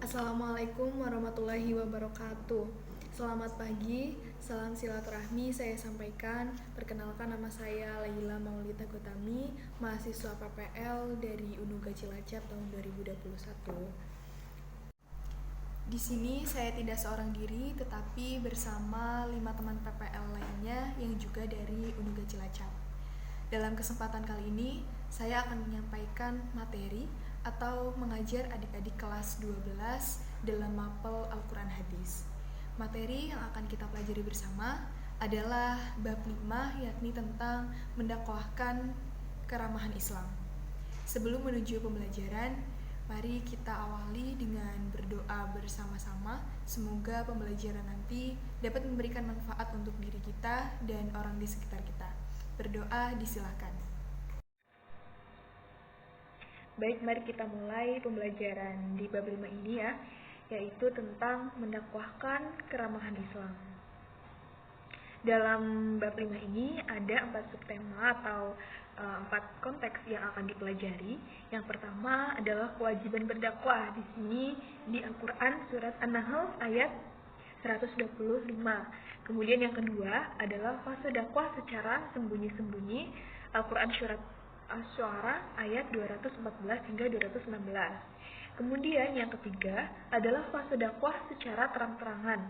Assalamualaikum warahmatullahi wabarakatuh. Selamat pagi, salam silaturahmi saya sampaikan. Perkenalkan, nama saya Laila Maulida Gotami, mahasiswa PPL dari Unuga Cilacap tahun 2021. Di sini saya tidak seorang diri, tetapi bersama 5 teman PPL lainnya yang juga dari Unuga Cilacap. Dalam kesempatan kali ini, saya akan menyampaikan materi atau mengajar adik-adik kelas 12 dalam mapel Al-Quran Hadis. Materi yang akan kita pelajari bersama adalah bab 5, yakni tentang mendakwahkan keramahan Islam. Sebelum menuju pembelajaran, mari kita awali dengan berdoa bersama-sama. Semoga pembelajaran nanti dapat memberikan manfaat untuk diri kita dan orang di sekitar kita. Berdoa disilakan. Baik, mari kita mulai pembelajaran di bab 5 ini ya, yaitu tentang mendakwahkan keramahan Islam. Dalam bab 5 ini ada 4 subtema atau 4 konteks yang akan dipelajari. Yang pertama adalah kewajiban berdakwah. Di sini di Al-Quran surat An-Nahl ayat 125. Kemudian yang kedua adalah fase dakwah secara sembunyi-sembunyi. Al-Quran surat Asy-Syu'ara ayat 214 hingga 216. Kemudian yang ketiga adalah fase dakwah secara terang-terangan.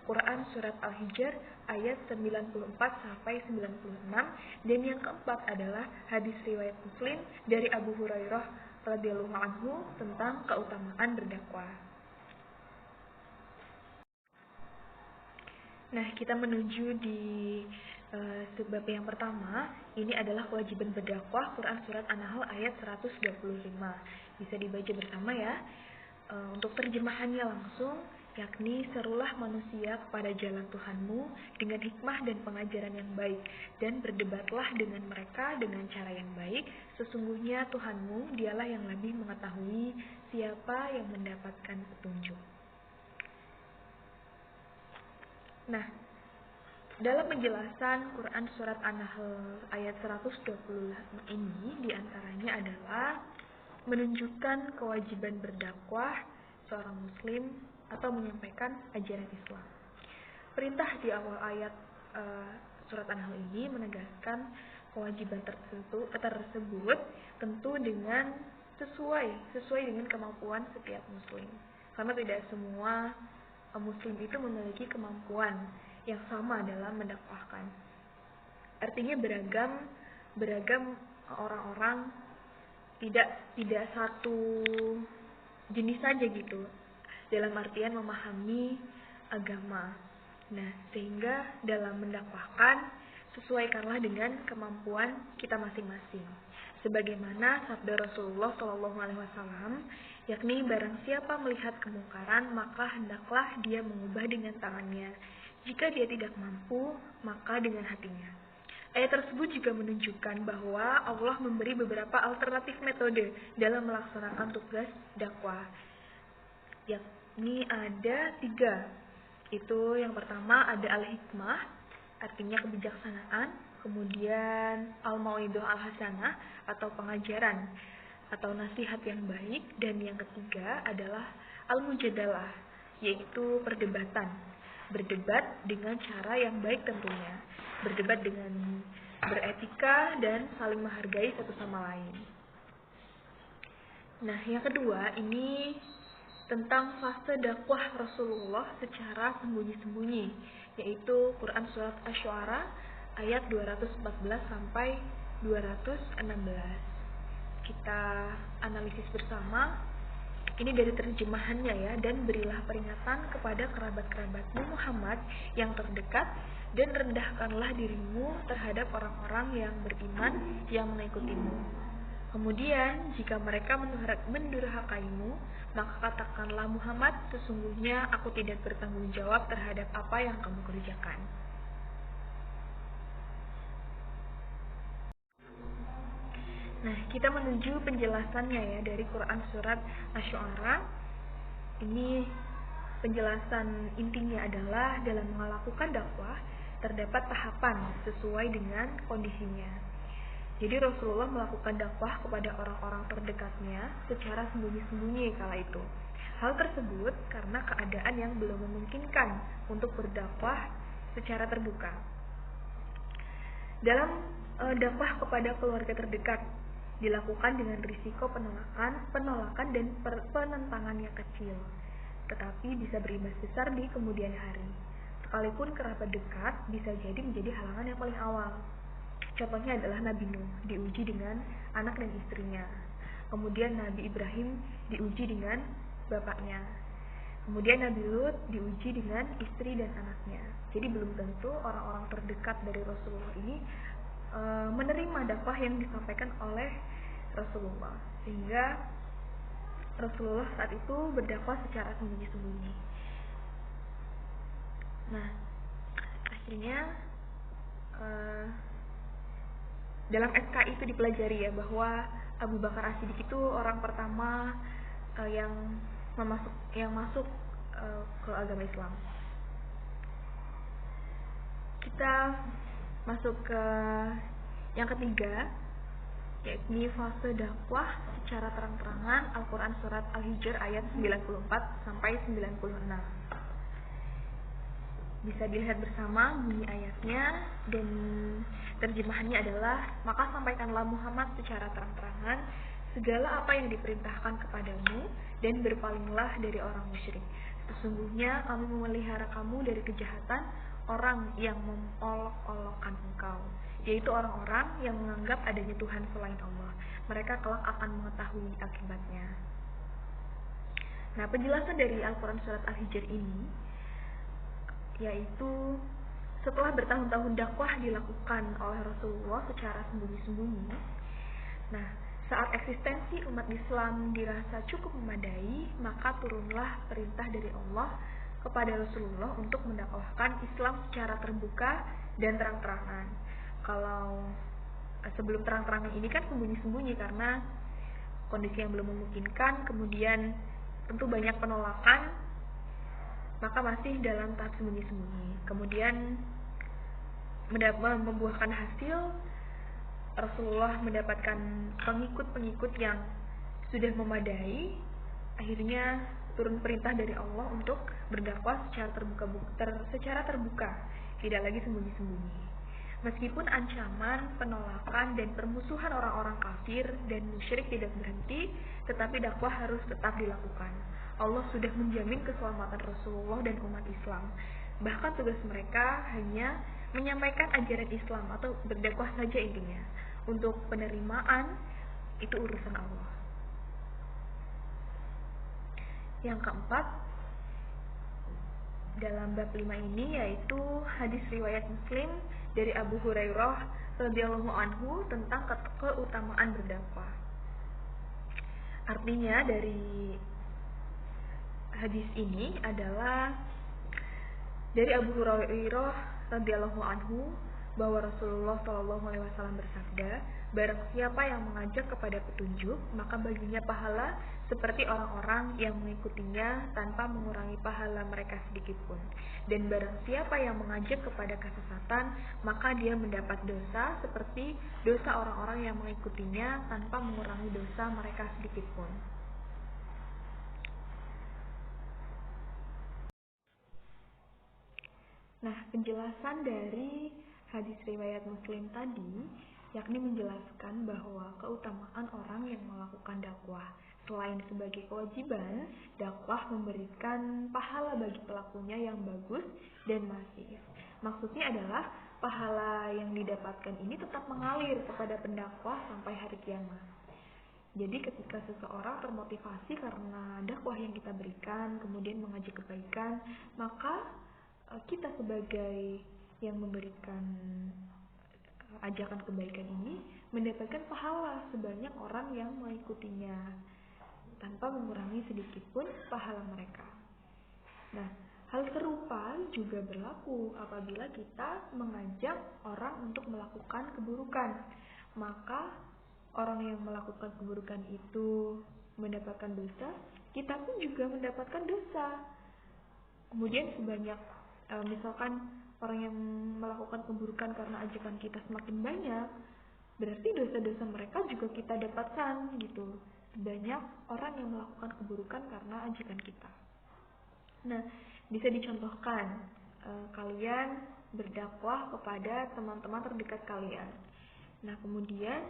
Quran surat Al-Hijr ayat 94 sampai 96. Dan yang keempat adalah hadis riwayat Muslim dari Abu Hurairah radhiyallahu anhu tentang keutamaan berdakwah. Nah, kita menuju di sebab yang pertama. Ini adalah kewajiban berdakwah, Quran surat An-Nahl ayat 125. Bisa dibaca bersama ya. Untuk terjemahannya langsung, yakni serulah manusia kepada jalan Tuhanmu dengan hikmah dan pengajaran yang baik, dan berdebatlah dengan mereka dengan cara yang baik. Sesungguhnya Tuhanmu dialah yang lebih mengetahui siapa yang mendapatkan petunjuk. Nah, dalam penjelasan Quran surat An-Nahl ayat 125 ini diantaranya adalah menunjukkan kewajiban berdakwah seorang muslim atau menyampaikan ajaran Islam. Perintah di awal ayat surat An-Nahl ini menegaskan kewajiban tersebut tentu dengan sesuai dengan kemampuan setiap muslim. Karena tidak semua muslim itu memiliki kemampuan yang sama dalam mendakwahkan. Artinya beragam orang-orang, tidak satu jenis saja gitu dalam artian memahami agama. Nah, sehingga dalam mendakwahkan sesuaikanlah dengan kemampuan kita masing-masing. Sebagaimana sabda Rasulullah SAW, yakni barang siapa melihat kemungkaran, maka hendaklah dia mengubah dengan tangannya. Jika dia tidak mampu, maka dengan hatinya. Ayat tersebut juga menunjukkan bahwa Allah memberi beberapa alternatif metode dalam melaksanakan tugas dakwah. Yakni ada 3. Itu yang pertama ada al-hikmah, artinya kebijaksanaan. Kemudian al-mau'idhah al-hasanah atau pengajaran atau nasihat yang baik. Dan yang ketiga adalah al-mujadalah, yaitu perdebatan. Berdebat dengan cara yang baik tentunya. Berdebat dengan beretika dan saling menghargai satu sama lain. Nah, yang kedua ini tentang fase dakwah Rasulullah secara sembunyi-sembunyi, yaitu Quran surat Asy-Syu'ara ayat 214 sampai 216. Kita analisis bersama. Ini dari terjemahannya ya. Dan berilah peringatan kepada kerabat-kerabatmu Muhammad yang terdekat, dan rendahkanlah dirimu terhadap orang-orang yang beriman yang mengikutimu. Kemudian jika mereka mendurhakaimu, maka katakanlah Muhammad, sesungguhnya aku tidak bertanggung jawab terhadap apa yang kamu kerjakan. Nah, kita menuju penjelasannya ya dari Quran surat Asy-Syu'ara. Ini penjelasan intinya adalah dalam melakukan dakwah terdapat tahapan sesuai dengan kondisinya. Jadi Rasulullah melakukan dakwah kepada orang-orang terdekatnya secara sembunyi-sembunyi kala itu. Hal tersebut karena keadaan yang belum memungkinkan untuk berdakwah secara terbuka. Dalam dakwah kepada keluarga terdekat dilakukan dengan risiko penolakan dan penentangan yang kecil, tetapi bisa berimbas besar di kemudian hari. Sekalipun kerabat dekat bisa jadi menjadi halangan yang paling awal. Contohnya adalah Nabi Nuh diuji dengan anak dan istrinya. Kemudian Nabi Ibrahim diuji dengan bapaknya. Kemudian Nabi Lut diuji dengan istri dan anaknya. Jadi belum tentu orang-orang terdekat dari Rasulullah ini menerima dakwah yang disampaikan oleh Rasulullah, sehingga Rasulullah saat itu berdakwah secara sembunyi-sembunyi. Nah, akhirnya dalam SKI itu dipelajari ya bahwa Abu Bakar As-Siddiq itu orang pertama yang masuk ke agama Islam. Kita masuk ke yang ketiga, yakni fase dakwah secara terang-terangan. Al-Quran surat Al-Hijr ayat 94 sampai 96. Bisa dilihat bersama bunyi ayatnya, dan terjemahannya adalah, maka sampaikanlah Muhammad secara terang-terangan segala apa yang diperintahkan kepadamu, dan berpalinglah dari orang musyrik. Sesungguhnya kami memelihara kamu dari kejahatan orang yang mengolok-olokkan engkau, yaitu orang-orang yang menganggap adanya Tuhan selain Allah. Mereka kelak akan mengetahui akibatnya. Nah, penjelasan dari Al-Quran surat Al-Hijr ini yaitu setelah bertahun-tahun dakwah dilakukan oleh Rasulullah secara sembunyi-sembunyi. Nah, saat eksistensi umat Islam dirasa cukup memadai, maka turunlah perintah dari Allah kepada Rasulullah untuk mendakwahkan Islam secara terbuka dan terang-terangan. Kalau sebelum terang-terangan ini kan sembunyi-sembunyi karena kondisi yang belum memungkinkan, kemudian tentu banyak penolakan, maka masih dalam tahap sembunyi-sembunyi. Kemudian membuahkan hasil, Rasulullah mendapatkan pengikut-pengikut yang sudah memadai. Akhirnya turun perintah dari Allah untuk berdakwah secara terbuka, tidak lagi sembunyi-sembunyi. Meskipun ancaman, penolakan, dan permusuhan orang-orang kafir dan musyrik tidak berhenti, tetapi dakwah harus tetap dilakukan. Allah sudah menjamin keselamatan Rasulullah dan umat Islam. Bahkan tugas mereka hanya menyampaikan ajaran Islam atau berdakwah saja intinya. Untuk penerimaan, itu urusan Allah. Yang keempat, dalam bab 5 ini yaitu hadis riwayat Muslim dari Abu Hurairah radhiyallahu anhu tentang keutamaan berdakwah. Artinya dari hadis ini adalah dari Abu Hurairah radhiyallahu anhu bahwa Rasulullah SAW bersabda, barang siapa yang mengajak kepada petunjuk, maka baginya pahala seperti orang-orang yang mengikutinya tanpa mengurangi pahala mereka sedikitpun. Dan barang siapa yang mengajak kepada kesesatan, maka dia mendapat dosa seperti dosa orang-orang yang mengikutinya tanpa mengurangi dosa mereka sedikitpun. Nah, penjelasan dari hadis riwayat Muslim tadi yakni menjelaskan bahwa keutamaan orang yang melakukan dakwah, selain sebagai kewajiban, dakwah memberikan pahala bagi pelakunya yang bagus dan masif. Maksudnya adalah pahala yang didapatkan ini tetap mengalir kepada pendakwah sampai hari kiamat. Jadi ketika seseorang termotivasi karena dakwah yang kita berikan, kemudian mengajak kebaikan, maka kita sebagai yang memberikan ajakan kebaikan ini mendapatkan pahala sebanyak orang yang mengikutinya tanpa mengurangi sedikitpun pahala mereka. Nah, hal serupa juga berlaku apabila kita mengajak orang untuk melakukan keburukan. Maka orang yang melakukan keburukan itu mendapatkan dosa, kita pun juga mendapatkan dosa. Kemudian sebanyak misalkan orang yang melakukan keburukan karena ajakan kita semakin banyak, berarti dosa-dosa mereka juga kita dapatkan gitu. banyak orang yang melakukan keburukan karena ajakan kita. Nah, bisa dicontohkan, kalian berdakwah kepada teman-teman terdekat kalian. Nah, kemudian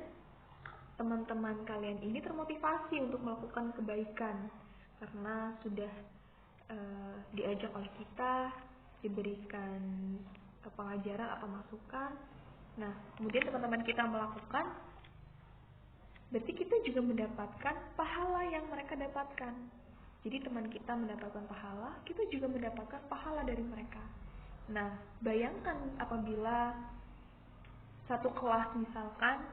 teman-teman kalian ini termotivasi untuk melakukan kebaikan karena sudah diajak oleh kita, diberikan pengajaran atau masukan. Nah, kemudian teman-teman kita melakukan, berarti kita juga mendapatkan pahala yang mereka dapatkan. Jadi teman kita mendapatkan pahala, kita juga mendapatkan pahala dari mereka. Nah, bayangkan apabila satu kelas misalkan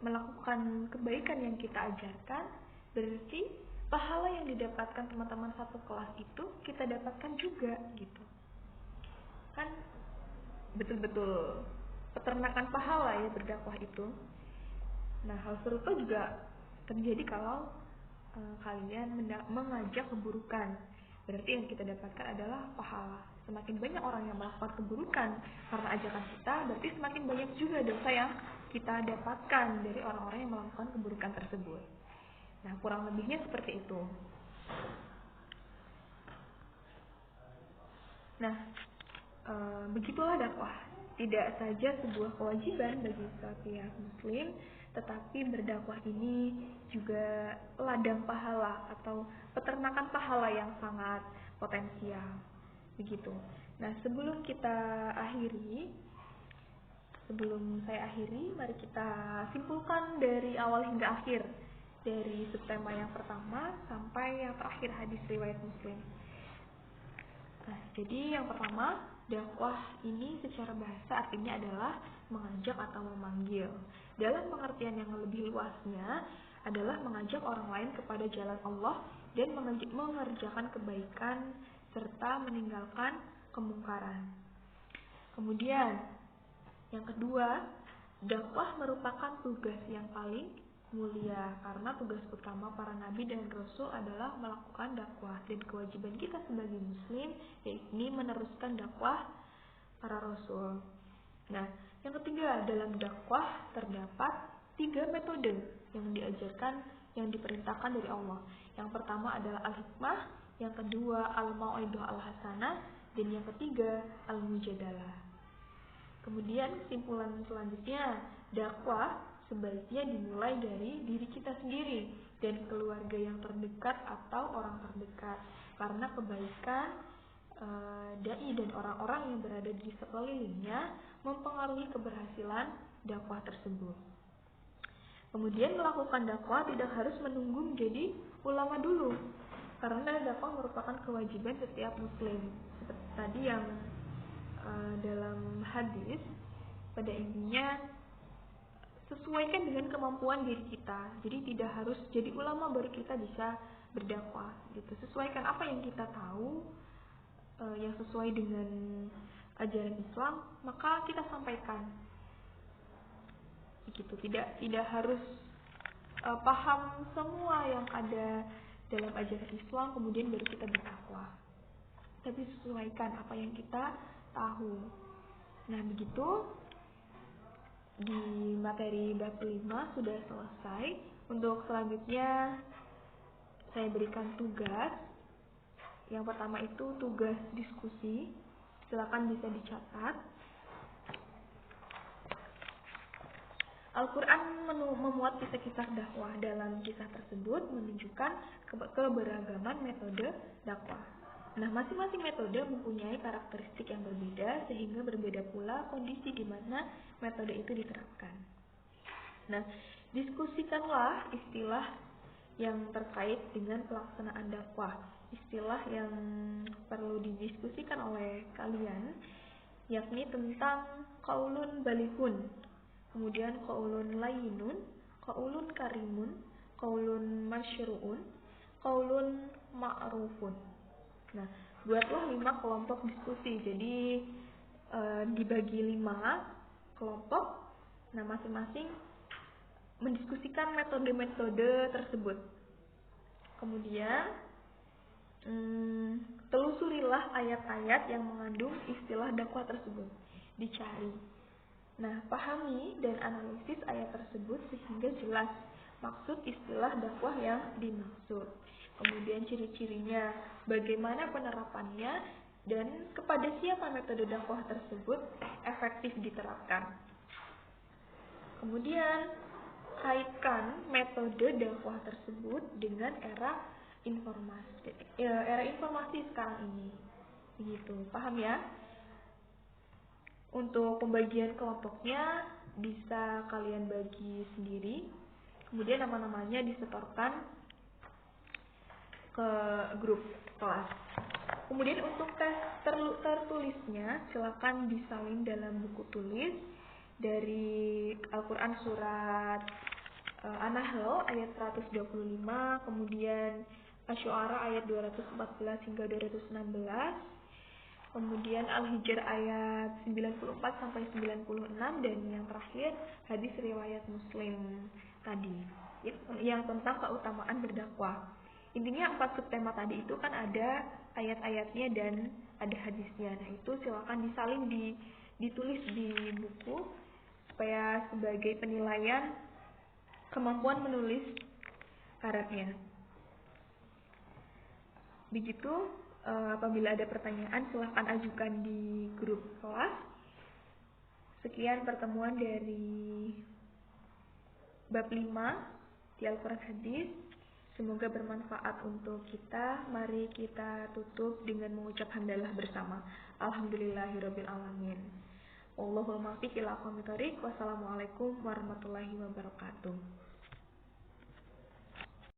melakukan kebaikan yang kita ajarkan, berarti pahala yang didapatkan teman-teman satu kelas itu kita dapatkan juga gitu. Kan betul-betul peternakan pahala ya berdakwah itu. Nah, hal serupa juga terjadi kalau kalian mengajak keburukan. Berarti yang kita dapatkan adalah pahala. Semakin banyak orang yang melakukan keburukan karena ajakan kita, berarti semakin banyak juga dosa yang kita dapatkan dari orang-orang yang melakukan keburukan tersebut. Nah, kurang lebihnya seperti itu. Nah, begitulah dakwah. Tidak saja sebuah kewajiban bagi setiap muslim, tetapi berdakwah ini juga ladang pahala atau peternakan pahala yang sangat potensial. Begitu. Nah, sebelum saya akhiri, mari kita simpulkan dari awal hingga akhir, dari subtema yang pertama sampai yang terakhir hadis riwayat Muslim. Nah, jadi yang pertama, dakwah ini secara bahasa artinya adalah mengajak atau memanggil. Dalam pengertian yang lebih luasnya adalah mengajak orang lain kepada jalan Allah dan mengerjakan kebaikan serta meninggalkan kemungkaran. Kemudian, yang kedua, dakwah merupakan tugas yang paling mulia karena tugas utama para nabi dan rasul adalah melakukan dakwah, dan kewajiban kita sebagai muslim yakni meneruskan dakwah para rasul. Nah, yang ketiga, dalam dakwah terdapat 3 metode yang diajarkan, yang diperintahkan dari Allah. Yang pertama adalah al-hikmah, yang kedua al-mau'idhah al-hasanah, dan yang ketiga al-mujadalah. Kemudian kesimpulan selanjutnya, dakwah sebaiknya dimulai dari diri kita sendiri dan keluarga yang terdekat atau orang terdekat, karena kebaikan dai dan orang-orang yang berada di sekelilingnya mempengaruhi keberhasilan dakwah tersebut. Kemudian melakukan dakwah tidak harus menunggu menjadi ulama dulu, karena dakwah merupakan kewajiban setiap muslim. Seperti tadi yang dalam hadis, pada intinya sesuaikan dengan kemampuan diri kita. Jadi tidak harus jadi ulama baru kita bisa berdakwah gitu. Sesuaikan apa yang kita tahu, yang sesuai dengan ajaran Islam, maka kita sampaikan. Begitu. Tidak harus paham semua yang ada dalam ajaran Islam kemudian baru kita berdakwah. Tapi sesuaikan apa yang kita tahu. Nah, begitu di materi bab 5 sudah selesai. Untuk selanjutnya saya berikan tugas. Yang pertama itu tugas diskusi. Silakan bisa dicatat. Al-Quran memuat kisah-kisah dakwah. Dalam kisah tersebut menunjukkan keberagaman metode dakwah. Nah, masing-masing metode mempunyai karakteristik yang berbeda, sehingga berbeda pula kondisi di mana metode itu diterapkan. Nah, diskusikanlah istilah yang terkait dengan pelaksanaan dakwah. Istilah yang perlu didiskusikan oleh kalian yakni tentang qaulun balihun, kemudian qaulun layyinun, qaulun karimun, qaulun masyru'un, qaulun ma'rufun. Nah, buatlah 5 kelompok diskusi. Jadi dibagi 5 kelompok. Nah, masing-masing mendiskusikan metode-metode tersebut. Kemudian telusurilah ayat-ayat yang mengandung istilah dakwah tersebut. Dicari. Nah, pahami dan analisis ayat tersebut sehingga jelas maksud istilah dakwah yang dimaksud, kemudian ciri-cirinya, bagaimana penerapannya, dan kepada siapa metode dakwah tersebut efektif diterapkan. Kemudian kaitkan metode dakwah tersebut dengan era informasi sekarang ini. Begitu, paham ya? Untuk pembagian kelompoknya bisa kalian bagi sendiri. Kemudian nama-namanya disetorkan ke grup kelas. Kemudian untuk tes tertulisnya silakan disalin dalam buku tulis dari Al-Quran surat An-Nahl ayat 125, kemudian Asy-Syu'ara ayat 214 hingga 216, kemudian Al-Hijr ayat 94 sampai 96, dan yang terakhir hadis riwayat Muslim tadi yang tentang keutamaan berdakwah. Intinya 4 subtema tadi itu kan ada ayat-ayatnya dan ada hadisnya. Nah, itu silakan disalin ditulis di buku supaya sebagai penilaian kemampuan menulis karetnya. Begitu, apabila ada pertanyaan silahkan ajukan di grup kelas. Sekian pertemuan dari bab 5 di Al-Quran Hadis. Semoga bermanfaat untuk kita. Mari kita tutup dengan mengucap hamdalah bersama. Alhamdulillahirabbil alamin. Wallahul muwaffiq ila aqwamit thoriq. Wassalamualaikum warahmatullahi wabarakatuh.